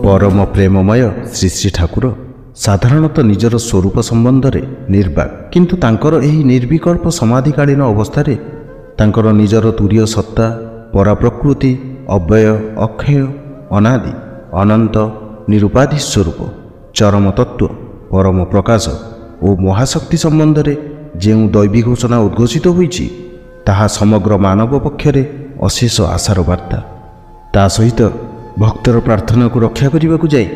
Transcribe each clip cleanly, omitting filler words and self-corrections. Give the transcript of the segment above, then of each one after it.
परम प्रेममय श्री श्री ठाकुर साधारणतः निजर स्वरूप संबंधरे निर्वाक, किंतु तांकर एही निर्विकल्प समाधिकालीन अवस्थारे तांकर निजर तुरीय सत्ता, पराप्रकृति, अव्यय, अक्षय, अनादि, अनंत, निरुपाधि स्वरूप, चरम तत्व, परम प्रकाश और महाशक्ति संबंधरे जेउ दैवी घोषणा उद्घोषित होईछि ताहा समग्र मानव पक्षरे अशेष आशार वार्ता। ता सहित भक्तर प्रार्थना को रक्षा करने को जाए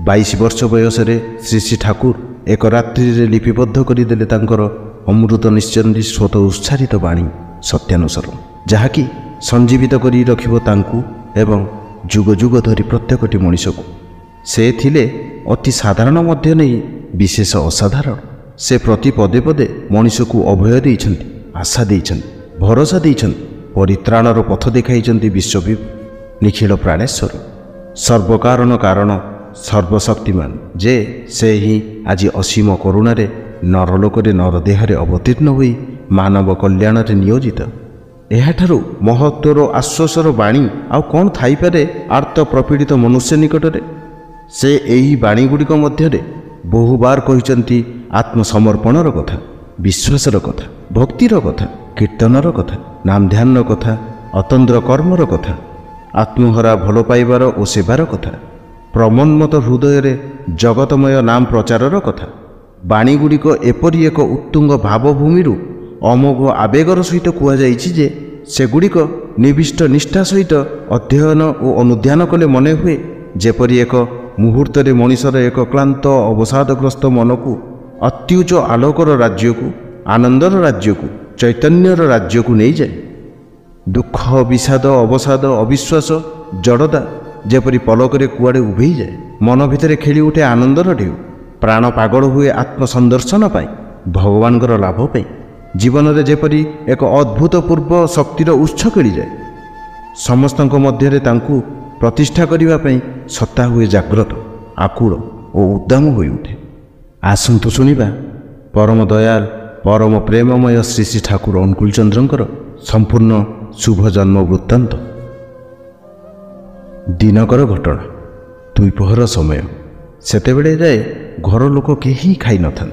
22 वर्ष बयसरे श्री श्री ठाकुर एक रात्रि लिपिबद्ध करदेले तांकर अमृत निश्चंदी स्वत उत्साहित बाणी सत्यानुसार, जहाँकि संजीवित करी रखिबो तांकु एवं जुग जुग धरी प्रत्येकटी मनुष्य को। से थिले अति साधारण मध्य नहीं विशेष असाधारण। से प्रति पदे पदे मनुष्य को अभय देइछन्ति, आशा देइछन्ति, भरोसा देइछन्ति, परित्राणर पथ देखाइछन्ति। विश्वविभु निखिल प्राणेश्वर सर्वकारण कारण सर्वशक्तिमान जे से ही आज असीम करुणारे नरलोकरे नरदेहरे अवतीर्ण होई मानव कल्याण नियोजित। एहाठारु महत्वर आश्वासर बाणी आउ कौन थाई पारे आर्त प्रपीड़ित मनुष्य निकटरे। से एही बाणी गुड़िक मध्यरे बहुबार कहिचन्ति आत्मसमर्पणर कथा, विश्वासर कथा, भक्तिर कथा, कीर्तनर कथा, नाम ध्यानर कथा, अतंद्र कर्मर कथा, आत्महरा भल पाइबार और सेवार कथा, प्रमन्मत हृदय जगतमय नाम प्रचारर कथा। बाणीगुड़िक एपरी एक उत्तुंग भावभूमि अमोघ आवेगर सहित कहुଯାଇଛି जे सेगुड़िक निविष्ट निष्ठा सहित अध्ययन और अनुध्यान कले मन हुए जेपरी एक मुहूर्त मनिषर एक क्लांत अवसादग्रस्त मन को अत्युच्च आलोकर राज्य को, आनंदर राज्य को, चैतन्यर राज्य को नहीं जाए। दुख, विषाद, अवसाद, अविश्वास, जड़ता जेपरी पलकरे कुआड़े उभे जाए। मन भितर खेली उठे आनंदर ढेउ। प्राण पागल हुए आत्मसंदर्शन पाई, भगवानकर लाभ पाई। जीवन में जेपरी एक अद्भुतपूर्व शक्तिर उत्स खेली जाए। समस्तଙ୍କ ମଧ୍ୟରେ तांकु प्रतिष्ठा करिबा पई सत्ता हुए जाग्रत, आकुल और उद्दाम होई उठे। आसंतु सुनिबा परम दयाल परम प्रेममय श्री श्री ठाकुर अनुकूल चंद्रंकर संपूर्ण शुभ जन्म वृत्तांत। दिनकर घटना दुईपहर समय सेतेबेले जाए घर लोक केही खाई न था।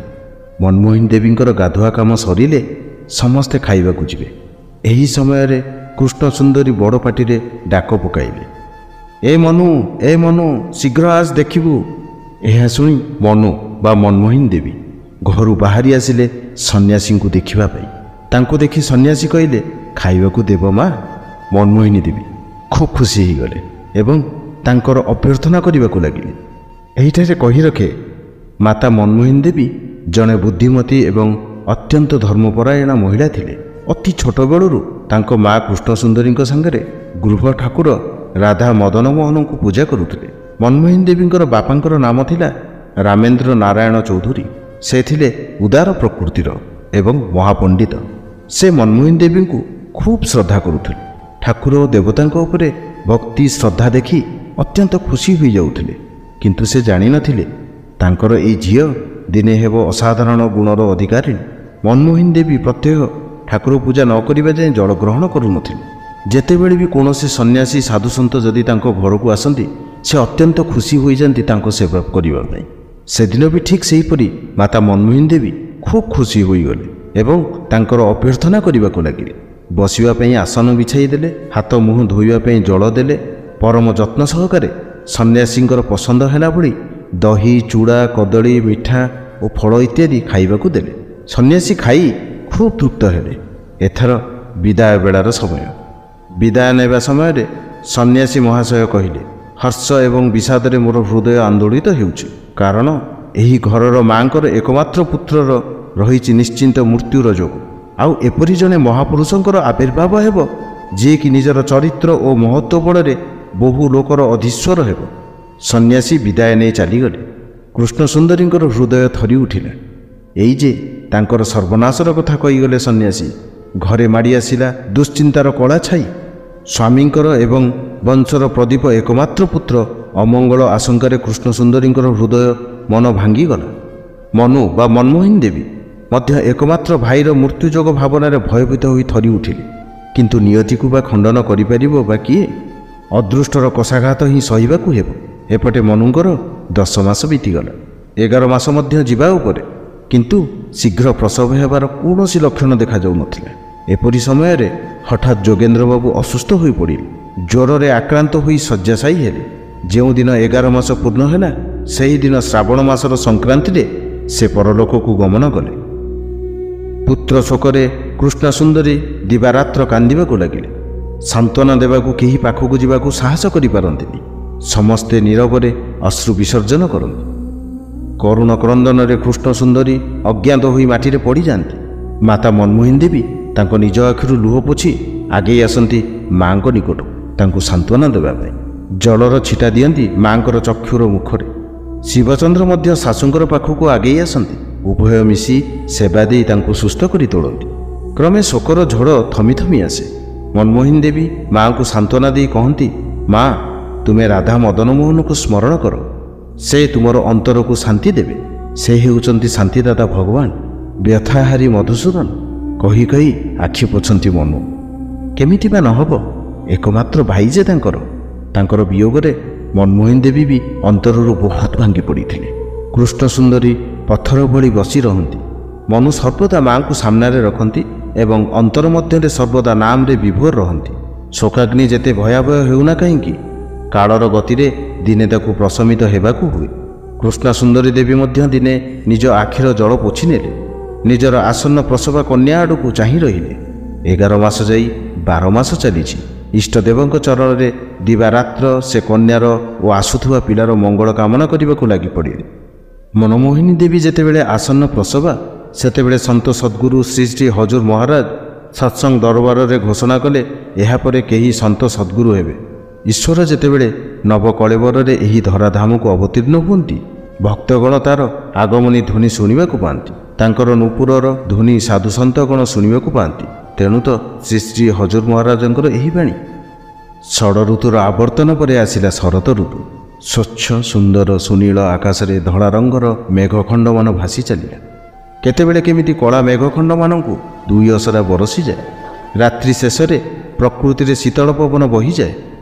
मनमोहन देवींकर गाधुआ काम सरिले समस्ते खाइबा को जिवे। एही समय रे कृष्ण सुंदरी बड़ पाटी रे डाक पकाइले, ए मनु शीघ्र आज देखिबू। यह शुणी मनु बा मनमोहन देवी घरू बाहरी आसिले सन्यासी को देखिबा पाई। तांको देखि सन्यासी कहले, खाइबाकू देव माँ। मनमोहिनी देवी खूब खुशी हो गले एवं तांकर अभ्यर्थना करने लगिले। एहिठारे कही रखे माता मनमोहन देवी जड़े बुद्धिमती एवं अत्यंत धर्मपरायणा महिला थिले। अति छोट बेलू तांको माँ कृष्ण सुंदरी संगे गृह ठाकुर राधा मदन मोहन को पूजा करुले। मनमोहन देवींकर बापांकर नाम थिला रामेन्द्र नारायण चौधरी। से थिले उदार प्रकृतिर एवं महापंडित। से मनमोहन देवी को खूब श्रद्धा करुले। ठाकुर और देवतांक उपरे भक्ति श्रद्धा देखि अत्यंत खुशी हो जाउथिले। किंतु से जानि नथिले तांकर एई झियो दिने हेबो असाधारण गुणर अधिकारी। मनमोहन देवी प्रत्यह ठाकुर पूजा न करिबा जाय जल ग्रहण करू नथिले। जेतेबेले भी कौनसी सन्यासी साधुसंत जदि तांको घर को आसती से अत्यंत खुशी हो जाती तांको सेवा करने। से दिन भी ठीक सेहीपरि माता मनमोहन देवी खूब खुशी हो गले एवं तांकर अभ्यर्थना करने को लगिले। बसिवाई आसन बिछाई देले, हाथ मुह धोइवाई जल देले। परम जत्न सहकारे सन्यासी पसंद है भली दही, चूड़ा, कदली, मिठा और फल इत्यादि खाइबाकू देले। सन्यासी खाई खूब तृप्त हेले। एथर विदाय बेलार समय। विदाय नेबा समय सन्यासी महाशय कहले, हर्ष एवं विषाद मोर हृदय आंदोलित हेउछि, कारण एही घरर मांकर एकमात्र पुत्रर रहिछि निश्चिंत मृत्युर जोग। आउ एपरि जने महापुरुषंकर आविर्भाव हेब जे कि निजर चरित्र और महत्व बଳରେ बहु लोकर अधीश्वर हेब। सन्यासी विदाय नहीं चलीगले। कृष्ण सुंदरींकर हृदय थरी उठिला। एई जे तांकर सर्वनाशर कथा कहीगले सन्यासी। घरे माड़ी आसिला दुश्चिंतार कला छाई। स्वामींकर एवं वंशर प्रदीप एकमात्र पुत्र अमंगल आशंकार कृष्ण सुंदरींकर हृदय मन भांगीगला। मनु बा मनमोहन देवी मध्य एकमात्र भाईर मृत्युजोग भावनार भयभीत होई थरी उठिले। କିନ୍ତୁ ନିୟତିକୁ ବା ଖଣ୍ଡନ କରିପାରିବ ବା କିଏ? ଅଦୃଷ୍ଟର କଷାଘାତ ହିଁ ସହିବାକୁ ହେବ। ଏପଟେ ମନୁଙ୍କର 10 ମାସ ବିତିଗଲା, 11 ମାସ ମଧ୍ୟ ଯିବା ଉପରେ, କିନ୍ତୁ ଶୀଘ୍ର ପ୍ରସବ ହେବାର କୌଣସି ଲକ୍ଷଣ ଦେଖାଯାଉନଥିଲା। ଏପରି ସମୟରେ ହଠାତ୍ ଯୋଗେନ୍ଦ୍ରବାବୁ ଅସୁସ୍ଥ ହୋଇପଡ଼ିଲେ। ଜ୍ୱରରେ ଆକ୍ରାନ୍ତ ହୋଇ ଶଯ୍ୟାଶାୟୀ ହେଲେ। ଯେଉଁଦିନ 11 ମାସ ପୂର୍ଣ୍ଣ ହେଲା, ସେହିଦିନ ଶ୍ରାବଣ ମାସର ସଂକ୍ରାନ୍ତିରେ ସେ ପରଲୋକକୁ ଗମନ କଲେ। ପୁତ୍ର ଶୋକରେ କୃଷ୍ଣସୁନ୍ଦରୀ ଦିବାରାତ୍ର କାନ୍ଦିବାକୁ ଲାଗିଲେ। ସାନ୍ତ୍ୱନା ଦେବାକୁ କେହି ପାଖକୁ ଯିବାକୁ ସାହସ କରିପାରନ୍ତିନି। ସମସ୍ତେ ନୀରବରେ ଅଶ୍ରୁ ବିସର୍ଜନ କରନ୍ତି। କରୁଣ କ୍ରନ୍ଦନରେ କୃଷ୍ଣସୁନ୍ଦରୀ ଅଜ୍ଞାତ ହୋଇ ମାଟିରେ ପଡ଼ିଯାଆନ୍ତି। ମାତା ମନମୋହିନୀ ଦେବୀ ତାଙ୍କ ନିଜ ଆଖିରୁ ଲୁହ ପୋଛି ଆଗେଇ ଆସନ୍ତି ମାଙ୍କ ନିକଟକୁ ତାଙ୍କୁ ସାନ୍ତ୍ୱନା ଦେବା ପାଇଁ। ଜଳର ଛିଟା ଦିଅନ୍ତି ମାଙ୍କର ଚକ୍ଷୁର ମୁଖରେ। ଶିବଚନ୍ଦ୍ର ମଧ୍ୟ ଶାଶୁଙ୍କର ପାଖକୁ ଆଗେଇ ଆସନ୍ତି। ଉଭୟ ମିଶି ସେବା ଦେଇ ତାଙ୍କୁ ସୁସ୍ଥ କରି ତୋଳନ୍ତି। କ୍ରମେ ଶୋକର ଝଡ଼ ଥମି ଥମି ଆସେ। ମନମୋହିନୀ ଦେବୀ ମାଙ୍କୁ ସାନ୍ତ୍ୱନା ଦେଇ କହନ୍ତି, ମା, ତୁମେ ରାଧା ମଦନମୋହନକୁ ସ୍ମରଣ କର। ସେ ତୁମର ଅନ୍ତରକୁ ଶାନ୍ତି ଦେବେ। ସେ ହେଉଛନ୍ତି ଶାନ୍ତିଦାତା ଭଗବାନ, ବ୍ୟଥାହାରୀ ମଧୁସୂଦନ। କହି କହି ଆଖି ପୋଛନ୍ତି ମନୁ। କେମିତି ବା ନ ହେବ, ଏକମାତ୍ର ଭାଇ ଯେ ତାଙ୍କର ବିୟୋଗରେ ମନମୋହିନୀ ଦେବୀ ବି ଅନ୍ତରରୁ ବହୁତ ଭାଙ୍ଗି ପଡ଼ିଥିଲେ। କୃଷ୍ଣସୁନ୍ଦରୀ ପଥର ଭଳି ବସି ରହନ୍ତି। ମନୁ ସର୍ବଦା ମାଙ୍କୁ ସାମ୍ନାରେ ରଖନ୍ତି ଏବଂ ଅନ୍ତର ମଧ୍ୟରେ ସର୍ବଦା ନାମରେ ବିଭୋର ରହନ୍ତି। ଶୋକାଗ୍ନି ଯେତେ ଭୟାବହ ହେଉନା କାହିଁକି, କାଳର ଗତିରେ ଦିନେ ତାକୁ ପ୍ରଶମିତ ହେବାକୁ ହୁଏ। କୃଷ୍ଣସୁନ୍ଦରୀ ଦେବୀ ମଧ୍ୟ ଦିନେ ନିଜ ଆଖିର ଜଳ ପୋଛି ନେଲେ। ନିଜର ଆସନ୍ନ ପ୍ରସବ କନ୍ୟା ଆଡ଼କୁ ଚାହିଁ ରହିଲେ। 11 ମାସ ଯାଇ 12 ମାସ ଚାଲିଛି। ଇଷ୍ଟଦେବଙ୍କ ଚରଣରେ ଦିବାରାତ୍ର ସେ କନ୍ୟାର ଓ ଆସୁଥିବା ପିଲାର ମଙ୍ଗଳ କାମନା କରିବାକୁ ଲାଗି ପଡ଼ିଲେ। ମନମୋହିନୀ ଦେବୀ ଯେତେବେଳେ ଆସନ୍ନ ପ୍ରସବା, ସେତେବେଳେ ସନ୍ତ ସଦ୍ଗୁରୁ ଶ୍ରୀ ଶ୍ରୀ ହଜୁର ମହାରାଜ ସତ୍ସଙ୍ଗ ଦରବାରରେ ଘୋଷଣା କଲେ, ଏହାପରେ କେହି ସନ୍ତ ସଦ୍ଗୁରୁ ହେବେ। ଈଶ୍ୱର ଯେତେବେଳେ ନବକଳେବରରେ ଏହି ଧରାଧାମକୁ ଅବତୀର୍ଣ୍ଣ ହୁଅନ୍ତି, ଭକ୍ତଗଣ ତାର ଆଗମନୀ ଧ୍ୱନି ଶୁଣିବାକୁ ପାଆନ୍ତି। ତାଙ୍କର ନୂପୁରର ଧ୍ୱନି ସାଧୁସନ୍ତଗଣ ଶୁଣିବାକୁ ପାଆନ୍ତି। ତେଣୁ ତ ଶ୍ରୀ ଶ୍ରୀ ହଜୁର ମହାରାଜଙ୍କର ଏହି ବାଣୀ। ଷଡ଼ ଋତୁର ଆବର୍ତ୍ତନ ପରେ ଆସିଲା ଶରତ ଋତୁ। ସ୍ୱଚ୍ଛ ସୁନ୍ଦର ସୁନୀଳ ଆକାଶରେ ଧଳା ରଙ୍ଗର ମେଘଖଣ୍ଡମାନ ଭାସି ଚାଲିଲା। କେତେବେଳେ କେମିତି କଳା ମେଘଖଣ୍ଡମାନଙ୍କୁ 2 ଅସରା ବରସିଯାଏ। ରାତ୍ରି ଶେଷରେ ପ୍ରକୃତିରେ ଶୀତଳ ପବନ ବହିଯାଏ।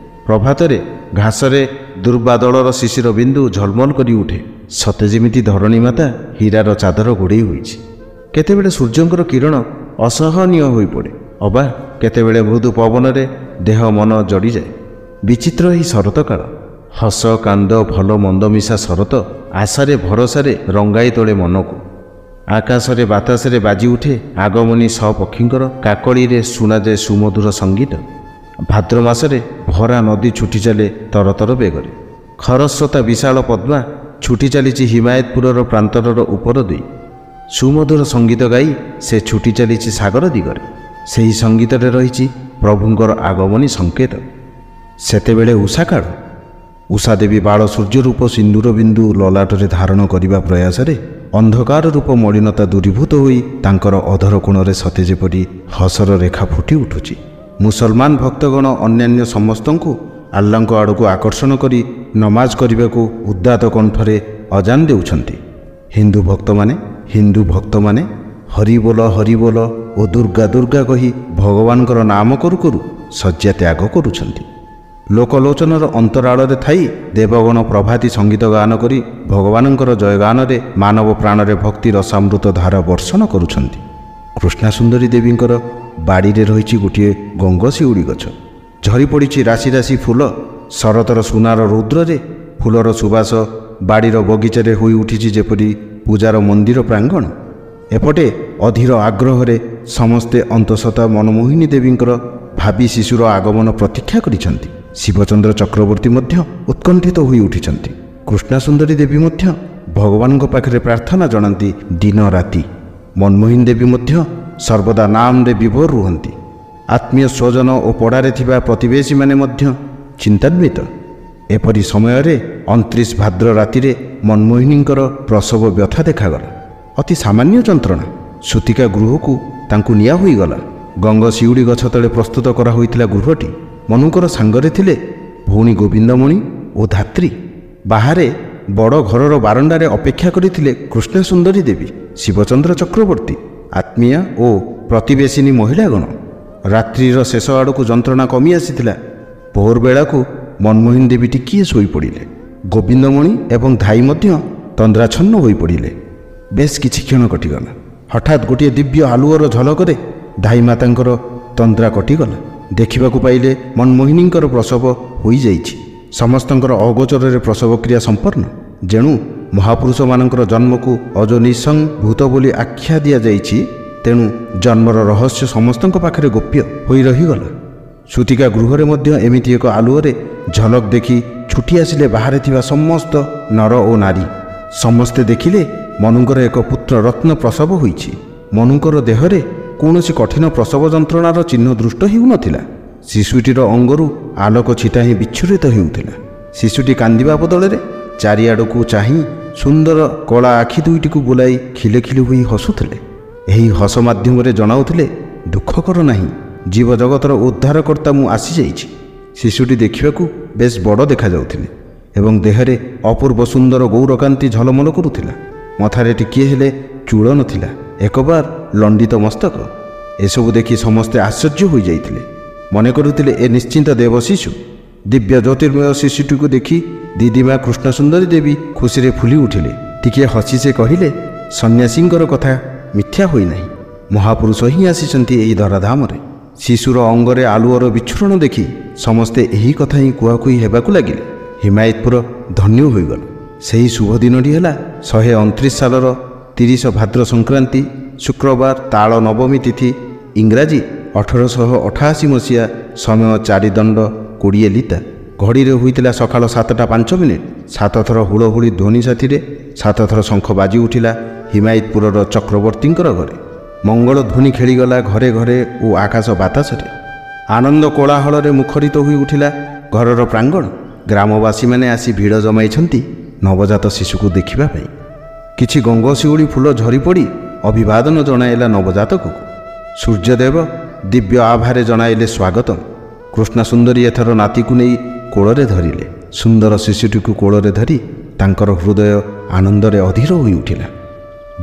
ପ୍ରଭାତରେ ଘାସରେ ଦୁର୍ବାଦଳର ଶିଶିର ବିନ୍ଦୁ ଝଲମଲ କରି ଉଠେ, ସତେ ଯେମିତି ଧରଣୀ ମାତା ହୀରାର ଚାଦର ଘୋଡ଼େଇ ହୋଇଛି। କେତେବେଳେ ସୂର୍ଯ୍ୟଙ୍କର କିରଣ ଅସହନୀୟ ହୋଇପଡ଼େ, ଅବା କେତେବେଳେ ମୃଦୁ ପବନରେ ଦେହ ମନ ଜଡ଼ିଯାଏ। ବିଚିତ୍ର ଏହି ଶରତ କାଳ। ହସ କାନ୍ଦ ଭଲ ମନ୍ଦ ମିଶା ଶରତ ଆଶାରେ ଭରସାରେ ରଙ୍ଗାଇ ତୋଳେ ମନକୁ। ଆକାଶରେ ବାତାସରେ ବାଜି ଉଠେ ଆଗମନୀ ସପକ୍ଷୀଙ୍କର କାକଳିରେ ଶୁଣାଯାଏ ସୁମଧୁର ସଙ୍ଗୀତ। ଭାଦ୍ର ମାସରେ ଭରା ନଦୀ ଛୁଟି ଚାଲେ ତରତର ବେଗରେ। ଖରସ୍ରୋତା ବିଶାଳ ପଦ୍ମା ଛୁଟି ଚାଲିଛି ହିମାୟତପୁରର ପ୍ରାନ୍ତରର ଉପର ଦେଇ। ସୁମଧୁର ସଙ୍ଗୀତ ଗାଇ ସେ ଛୁଟି ଚାଲିଛି ସାଗର ଦିଗରେ। ସେହି ସଙ୍ଗୀତରେ ରହିଛି ପ୍ରଭୁଙ୍କର ଆଗମନୀ ସଂକେତ। ସେତେବେଳେ ଉଷାକାଳ। ଉଷାଦେବୀ ବାଳ ସୂର୍ଯ୍ୟ ରୂପ ସିନ୍ଦୁର ବିନ୍ଦୁ ଲଲାଟରେ ଧାରଣ କରିବା ପ୍ରୟାସରେ ଅନ୍ଧକାର ରୂପ ମଳିନତା ଦୂରୀଭୂତ ହୋଇ ତାଙ୍କର ଅଧର କୋଣରେ ସତେ ଯେପରି ହସର ରେଖା ଫୁଟି ଉଠୁଛି। ମୁସଲମାନ ଭକ୍ତଗଣ ଅନ୍ୟାନ୍ୟ ସମସ୍ତଙ୍କୁ ଆଲ୍ଲାଙ୍କ ଆଡ଼କୁ ଆକର୍ଷଣ କରି ନମାଜ କରିବାକୁ ଉଦାତ୍ତ କଣ୍ଠରେ ଅଜାନ ଦେଉଛନ୍ତି। ହିନ୍ଦୁ ଭକ୍ତମାନେ ହରିବୋଲ ହରିବୋଲ ଓ ଦୁର୍ଗା ଦୁର୍ଗା କହି ଭଗବାନଙ୍କର ନାମ କରୁ କରୁ ଶଯ୍ୟା ତ୍ୟାଗ କରୁଛନ୍ତି। ଲୋକଲୋଚନର ଅନ୍ତରାଳରେ ଥାଇ ଦେବଗଣ ପ୍ରଭାତୀ ସଙ୍ଗୀତ ଗାନ କରି ଭଗବାନଙ୍କର ଜୟଗାନରେ ମାନବ ପ୍ରାଣରେ ଭକ୍ତି ରସାମୃତ ଧାରା ବର୍ଷଣ କରୁଛନ୍ତି। କୃଷ୍ଣସୁନ୍ଦରୀ ଦେବୀଙ୍କର ବାଡ଼ିରେ ରହିଛି ଗୋଟିଏ ଗଙ୍ଗଶିଉଳି ଗଛ। ଝରି ପଡ଼ିଛି ରାଶି ରାଶି ଫୁଲ। ଶରତର ସୁନାର ରୌଦ୍ରରେ ଫୁଲର ସୁବାସ ବାଡ଼ିର ବଗିଚାରେ ହୋଇ ଉଠିଛି ଯେପରି ପୂଜାର ମନ୍ଦିର ପ୍ରାଙ୍ଗଣ। ଏପଟେ ଅଧୀର ଆଗ୍ରହରେ ସମସ୍ତେ ଅନ୍ତଃସତ୍ତ୍ୱା ମନମୋହିନୀ ଦେବୀଙ୍କର ଭାବି ଶିଶୁର ଆଗମନ ପ୍ରତୀକ୍ଷା କରିଛନ୍ତି। ଶିବଚନ୍ଦ୍ର ଚକ୍ରବର୍ତ୍ତୀ ମଧ୍ୟ ଉତ୍କଣ୍ଠିତ ହୋଇ ଉଠିଛନ୍ତି। କୃଷ୍ଣସୁନ୍ଦରୀ ଦେବୀ ମଧ୍ୟ ଭଗବାନଙ୍କ ପାଖରେ ପ୍ରାର୍ଥନା ଜଣାନ୍ତି ଦିନ ରାତି। ମନମୋହିନୀ ଦେବୀ ମଧ୍ୟ ସର୍ବଦା ନାମରେ ବିଭୋର ରୁହନ୍ତି। ଆତ୍ମୀୟ ସ୍ୱଜନ ଓ ପଡ଼ାରେ ଥିବା ପ୍ରତିବେଶୀମାନେ ମଧ୍ୟ ଚିନ୍ତାନ୍ୱିତ। ଏପରି ସମୟରେ 29 ଭାଦ୍ର ରାତିରେ ମନମୋହିନୀଙ୍କର ପ୍ରସବ ବ୍ୟଥା ଦେଖାଗଲା। ଅତି ସାମାନ୍ୟ ଯନ୍ତ୍ରଣା। ସୂତିକା ଗୃହକୁ ତାଙ୍କୁ ନିଆ ହୋଇଗଲା। ଗଙ୍ଗଶିଉଳି ଗଛ ତଳେ ପ୍ରସ୍ତୁତ କରାହୋଇଥିଲା ଗୃହଟି। ମନୁଙ୍କର ସାଙ୍ଗରେ ଥିଲେ ଭଉଣୀ ଗୋବିନ୍ଦମଣି ଓ ଧାତ୍ରୀ। ବାହାରେ ବଡ଼ ଘରର ବାରଣ୍ଡାରେ ଅପେକ୍ଷା କରିଥିଲେ କୃଷ୍ଣସୁନ୍ଦରୀ ଦେବୀ, ଶିବଚନ୍ଦ୍ର ଚକ୍ରବର୍ତ୍ତୀ, ଆତ୍ମୀୟ ଓ ପ୍ରତିବେଶିନୀ ମହିଳାଗଣ। ରାତ୍ରିର ଶେଷ ଆଡ଼କୁ ଯନ୍ତ୍ରଣା କମି ଆସିଥିଲା। ଭୋର ବେଳାକୁ ମନମୋହିନୀ ଦେବୀ ଟିକିଏ ଶୋଇପଡ଼ିଲେ। ଗୋବିନ୍ଦମଣି ଏବଂ ଧାଇ ମଧ୍ୟ ତନ୍ଦ୍ରାଚ୍ଛନ୍ନ ହୋଇପଡ଼ିଲେ। ବେଶ କିଛି କ୍ଷଣ କଟିଗଲା। ହଠାତ୍ ଗୋଟିଏ ଦିବ୍ୟ ଆଲୁଅର ଝଲକରେ ଧାଇ ମାତାଙ୍କର ତନ୍ଦ୍ରା କଟିଗଲା। ଦେଖିବାକୁ ପାଇଲେ ମନମୋହିନୀଙ୍କର ପ୍ରସବ ହୋଇଯାଇଛି। ସମସ୍ତଙ୍କର ଅଗୋଚରରେ ପ୍ରସବ କ୍ରିୟା ସମ୍ପନ୍ନ। ଯେଣୁ ମହାପୁରୁଷମାନଙ୍କର ଜନ୍ମକୁ ଅଯୋନିସଂଭୂତ ବୋଲି ଆଖ୍ୟା ଦିଆଯାଇଛି। ତେଣୁ ଜନ୍ମର ରହସ୍ୟ ସମସ୍ତଙ୍କ ପାଖରେ ଗୋପ୍ୟ ହୋଇ ରହିଗଲା। ସୂତିକା ଗୃହରେ ମଧ୍ୟ ଏମିତି ଏକ ଆଲୁଅରେ ଝଲକ ଦେଖି ଛୁଟି ଆସିଲେ ବାହାରେ ଥିବା ସମସ୍ତ ନର ଓ ନାରୀ। ସମସ୍ତେ ଦେଖିଲେ ମନୁଙ୍କର ଏକ ପୁତ୍ର ରତ୍ନ ପ୍ରସବ ହୋଇଛି। ମନୁଙ୍କର ଦେହରେ କୌଣସି କଠିନ ପ୍ରସବ ଯନ୍ତ୍ରଣାର ଚିହ୍ନ ଦୃଷ୍ଟ ହେଉନଥିଲା। ଶିଶୁଟିର ଅଙ୍ଗରୁ ଆଲୋକ ଛିଟା ହିଁ ବିଚ୍ଛୁରିତ ହେଉଥିଲା। ଶିଶୁଟି କାନ୍ଦିବା ବଦଳରେ ଚାରିଆଡ଼କୁ ଚାହିଁ ସୁନ୍ଦର କଳା ଆଖି ଦୁଇଟିକୁ ବୁଲାଇ ଖିଲେ ଖିଲେ ହୋଇ ହସୁଥିଲେ। ଏହି ହସ ମାଧ୍ୟମରେ ଜଣାଉଥିଲେ, ଦୁଃଖ କର ନାହିଁ, ଜୀବଜଗତର ଉଦ୍ଧାରକର୍ତ୍ତା ମୁଁ ଆସିଯାଇଛି। ଶିଶୁଟି ଦେଖିବାକୁ ବେଶ ବଡ଼ ଦେଖାଯାଉଥିଲେ ଏବଂ ଦେହରେ ଅପୂର୍ବ ସୁନ୍ଦର ଗୌରକାନ୍ତି ଝଲମଲ କରୁଥିଲା। ମଥାରେ ଟିକିଏ ହେଲେ ଚୂଳ ନଥିଲା, ଏକବାର ଲଣ୍ଡିତ ମସ୍ତକ। ଏସବୁ ଦେଖି ସମସ୍ତେ ଆଶ୍ଚର୍ଯ୍ୟ ହୋଇଯାଇଥିଲେ। ମନେ କରୁଥିଲେ ଏ ନିଶ୍ଚିନ୍ତ ଦେବ ଶିଶୁ। ଦିବ୍ୟ ଜ୍ୟୋତିର୍ମୟ ଶିଶୁଟିକୁ ଦେଖି ଦିଦିମା କୃଷ୍ଣସୁନ୍ଦରୀ ଦେବୀ ଖୁସିରେ ଫୁଲି ଉଠିଲେ। ଟିକିଏ ହସି ସେ କହିଲେ, ସନ୍ନ୍ୟାସୀଙ୍କର କଥା ମିଥ୍ୟା ହୋଇନାହିଁ। ମହାପୁରୁଷ ହିଁ ଆସିଛନ୍ତି ଏହି ଧରାଧାମରେ। ଶିଶୁର ଅଙ୍ଗରେ ଆଲୁଅର ବିଚ୍ଛୁରଣ ଦେଖି ସମସ୍ତେ ଏହି କଥା ହିଁ କୁହାକୁହି ହେବାକୁ ଲାଗିଲେ। ହିମାୟତପୁର ଧନ୍ୟ ହୋଇଗଲା। ସେହି ଶୁଭ ଦିନଟି ହେଲା 129 ସାଲର 30 ଭାଦ୍ର ସଂକ୍ରାନ୍ତି ଶୁକ୍ରବାର, ତାଳ ନବମୀ ତିଥି, ଇଂରାଜୀ 1888 ମସିହା, ସମୟ 4 ଦଣ୍ଡ 20 ଲିତା। ଘଡ଼ିରେ ହୋଇଥିଲା ସକାଳ 7ଟା 5 ମିନିଟ୍। 7 ଥର ହୁଳହୁଳି ଧ୍ୱନି ସାଥିରେ 7 ଥର ଶଙ୍ଖ ବାଜି ଉଠିଲା ହିମାୟତପୁରର ଚକ୍ରବର୍ତ୍ତୀଙ୍କର ଘରେ। ମଙ୍ଗଳ ଧ୍ୱନି ଖେଳିଗଲା ଘରେ ଘରେ ଓ ଆକାଶ ବାତାସରେ। ଆନନ୍ଦ କୋଳାହଳରେ ମୁଖରିତ ହୋଇ ଉଠିଲା ଘରର ପ୍ରାଙ୍ଗଣ। ଗ୍ରାମବାସୀମାନେ ଆସି ଭିଡ଼ ଜମାଇଛନ୍ତି ନବଜାତ ଶିଶୁକୁ ଦେଖିବା ପାଇଁ। କିଛି ଗଙ୍ଗଶିଉଳି ଫୁଲ ଝରିପଡ଼ି ଅଭିବାଦନ ଜଣାଇଲା ନବଜାତକକୁ। ସୂର୍ଯ୍ୟଦେବ ଦିବ୍ୟ ଆଭାରେ ଜଣାଇଲେ ସ୍ୱାଗତମ। କୃଷ୍ଣସୁନ୍ଦରୀ ଏଥର ନାତିକୁ ନେଇ କୋଳରେ ଧରିଲେ। ସୁନ୍ଦର ଶିଶୁଟିକୁ କୋଳରେ ଧରି ତାଙ୍କର ହୃଦୟ ଆନନ୍ଦରେ ଅଧୀର ହୋଇ ଉଠିଲା।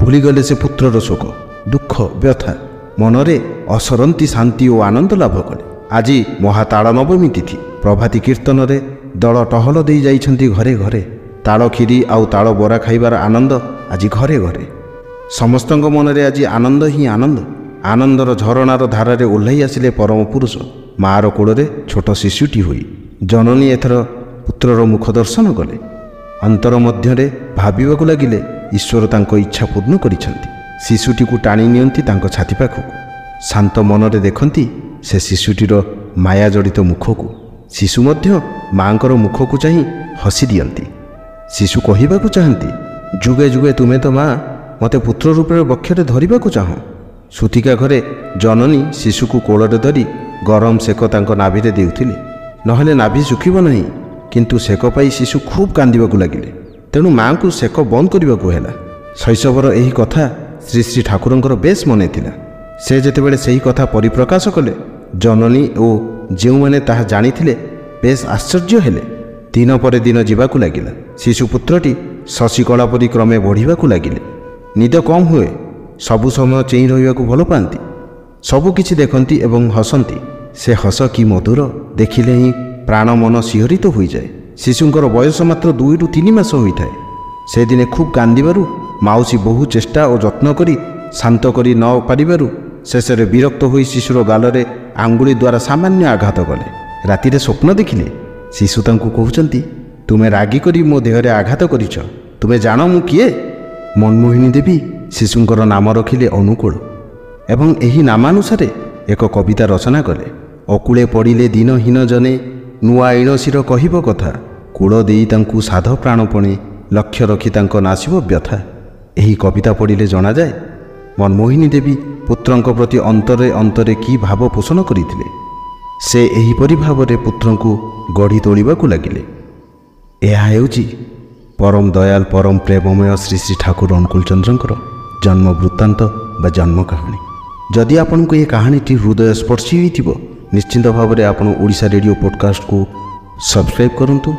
ଭୁଲିଗଲେ ସେ ପୁତ୍ରର ଶୋକ, ଦୁଃଖ, ବ୍ୟଥା। ମନରେ ଅସରନ୍ତି ଶାନ୍ତି ଓ ଆନନ୍ଦ ଲାଭ କଲେ। ଆଜି ମହାତାଳ ନବମୀ ତିଥି। ପ୍ରଭାତୀ କୀର୍ତ୍ତନରେ ଦଳ ଟହଲ ଦେଇ ଯାଇଛନ୍ତି ଘରେ ଘରେ। ତାଳ କ୍ଷୀରି ଆଉ ତାଳ ବରା ଖାଇବାର ଆନନ୍ଦ ଆଜି ଘରେ ଘରେ। ସମସ୍ତଙ୍କ ମନରେ ଆଜି ଆନନ୍ଦ ହିଁ ଆନନ୍ଦ। ଆନନ୍ଦର ଝରଣାର ଧାରାରେ ଓହ୍ଲାଇ ଆସିଲେ ପରମ ପୁରୁଷ, ମାଆର କୋଳରେ ଛୋଟ ଶିଶୁଟି ହୋଇ। ଜନନୀ ଏଥର ପୁତ୍ରର ମୁଖ ଦର୍ଶନ କଲେ। ଅନ୍ତର ମଧ୍ୟରେ ଭାବିବାକୁ ଲାଗିଲେ, ଈଶ୍ୱର ତାଙ୍କ ଇଚ୍ଛା ପୂର୍ଣ୍ଣ କରିଛନ୍ତି। ଶିଶୁଟିକୁ ଟାଣି ନିଅନ୍ତି ତାଙ୍କ ଛାତି ପାଖକୁ। ଶାନ୍ତ ମନରେ ଦେଖନ୍ତି ସେ ଶିଶୁଟିର ମାୟା ଜଡ଼ିତ ମୁଖକୁ। ଶିଶୁ ମଧ୍ୟ ମାଆଙ୍କର ମୁଖକୁ ଚାହିଁ ହସି ଦିଅନ୍ତି। ଶିଶୁ କହିବାକୁ ଚାହାନ୍ତି, ଯୁଗେ ଯୁଗେ ତୁମେ ତ ମା' ମୋତେ ପୁତ୍ର ରୂପରେ ବକ୍ଷରେ ଧରିବାକୁ ଚାହଁ। ସୂତିକା ଘରେ ଜନନୀ ଶିଶୁକୁ କୋଳରେ ଧରି ଗରମ ସେକ ତାଙ୍କ ନାଭିରେ ଦେଉଥିଲେ। ନହେଲେ ନାଭି ଶୁଖିବ ନାହିଁ। କିନ୍ତୁ ସେକ ପାଇ ଶିଶୁ ଖୁବ୍ କାନ୍ଦିବାକୁ ଲାଗିଲେ। ତେଣୁ ମାଆଙ୍କୁ ସେକ ବନ୍ଦ କରିବାକୁ ହେଲା। ଶୈଶବର ଏହି କଥା ଶ୍ରୀ ଶ୍ରୀ ଠାକୁରଙ୍କର ବେଶ ମନେ ଥିଲା। ସେ ଯେତେବେଳେ ସେହି କଥା ପରିପ୍ରକାଶ କଲେ, ଜନନୀ ଓ ଯେଉଁମାନେ ତାହା ଜାଣିଥିଲେ ବେଶ ଆଶ୍ଚର୍ଯ୍ୟ ହେଲେ। ଦିନ ପରେ ଦିନ ଯିବାକୁ ଲାଗିଲା। ଶିଶୁପୁତ୍ରଟି ଶଶିକଳା ପରି କ୍ରମେ ବଢ଼ିବାକୁ ଲାଗିଲେ। ନିଦ କମ୍ ହୁଏ। ସବୁ ସମୟ ଚେଇଁ ରହିବାକୁ ଭଲ ପାଆନ୍ତି। ସବୁ କିଛି ଦେଖନ୍ତି ଏବଂ ହସନ୍ତି। ସେ ହସ କି ମଧୁର, ଦେଖିଲେ ହିଁ ପ୍ରାଣ ମନ ଶିହରିତ ହୋଇଯାଏ। ଶିଶୁଙ୍କର ବୟସ ମାତ୍ର 2 ରୁ 3 ମାସ ହୋଇଥାଏ। ସେଦିନେ ଖୁବ୍ କାନ୍ଦିବାରୁ ମାଉସୀ ବହୁ ଚେଷ୍ଟା ଓ ଯତ୍ନ କରି ଶାନ୍ତ କରି ନ ପାରିବାରୁ ଶେଷରେ ବିରକ୍ତ ହୋଇ ଶିଶୁର ଗାଲରେ ଆଙ୍ଗୁଳି ଦ୍ୱାରା ସାମାନ୍ୟ ଆଘାତ କଲେ। ରାତିରେ ସ୍ୱପ୍ନ ଦେଖିଲେ। ଶିଶୁ ତାଙ୍କୁ କହୁଛନ୍ତି, ତୁମେ ରାଗି କରି ମୋ ଦେହରେ ଆଘାତ କରିଛ। ତୁମେ ଜାଣ ମୁଁ କିଏ? ମନମୋହିନୀ ଦେବୀ ଶିଶୁଙ୍କର ନାମ ରଖିଲେ ଅନୁକୂଳ ଏବଂ ଏହି ନାମାନୁସାରେ ଏକ କବିତା ରଚନା କଲେ। ଅକୂଳେ ପଡ଼ିଲେ ଦିନହୀନ ଜନେ, ନୂଆ ଇଣଶିର କହିବ କଥା। କୂଳ ଦେଇ ତାଙ୍କୁ ସାଧ ପ୍ରାଣପଣେ, ଲକ୍ଷ୍ୟ ରଖି ତାଙ୍କ ନାସିବ ବ୍ୟଥା। ଏହି କବିତା ପଢ଼ିଲେ ଜଣାଯାଏ ମନମୋହିନୀ ଦେବୀ ପୁତ୍ରଙ୍କ ପ୍ରତି ଅନ୍ତରେ ଅନ୍ତରେ କି ଭାବ ପୋଷଣ କରିଥିଲେ। ସେ ଏହିପରି ଭାବରେ ପୁତ୍ରଙ୍କୁ ଗଢ଼ି ତୋଳିବାକୁ ଲାଗିଲେ। ଏହା ହେଉଛି ପରମ ଦୟାଲ ପରମ ପ୍ରେମମୟ ଶ୍ରୀ ଶ୍ରୀ ଠାକୁର ଅନୁକୂଳଚନ୍ଦ୍ରଙ୍କର ଜନ୍ମ ବୃତ୍ତାନ୍ତ ବା ଜନ୍ମ କାହାଣୀ। ଯଦି ଆପଣଙ୍କୁ ଏ କାହାଣୀଟି ହୃଦୟ ସ୍ପର୍ଶୀ ହୋଇଥିବ, ନିଶ୍ଚିନ୍ତ ଭାବରେ ଆପଣ ଓଡ଼ିଶା ରେଡ଼ିଓ ପଡ଼କାଷ୍ଟକୁ ସବସ୍କ୍ରାଇବ୍ କରନ୍ତୁ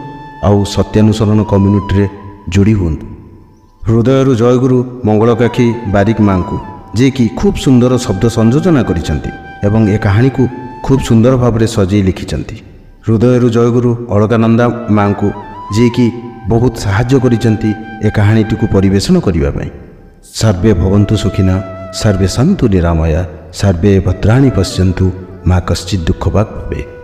ଆଉ ସତ୍ୟାନୁସରଣ କମ୍ୟୁନିଟିରେ ଯୋଡ଼ି ହୁଅନ୍ତୁ। ହୃଦୟରୁ ଜୟଗୁରୁ ମଙ୍ଗଳକାକ୍ଷୀ ବାରିକ ମାଙ୍କୁ, ଯିଏକି ଖୁବ୍ ସୁନ୍ଦର ଶବ୍ଦ ସଂଯୋଜନା କରିଛନ୍ତି। ଏବଂ ଏ କାହାଣୀକୁ ଖୁବ୍ ସୁନ୍ଦର ଭାବରେ ସଜେଇ ଲେଖିଛନ୍ତି। ହୃଦୟରୁ ଜୟଗୁରୁ ଅଳକାନନ୍ଦା ମାଙ୍କୁ, ଯିଏକି ବହୁତ ସାହାଯ୍ୟ କରିଛନ୍ତି ଏ କାହାଣୀଟିକୁ ପରିବେଷଣ କରିବା ପାଇଁ। ସର୍ବେ ଭବନ୍ତୁ ସୁଖିନା, ସର୍ବେ ସନ୍ତୁ ନିରାମୟା, ସର୍ବେ ଭଦ୍ରାଣୀ ପଶ୍ୟନ୍ତୁ, ମା କଶ୍ଚିତ୍ ଦୁଃଖ ଭାଗ ଭବେ।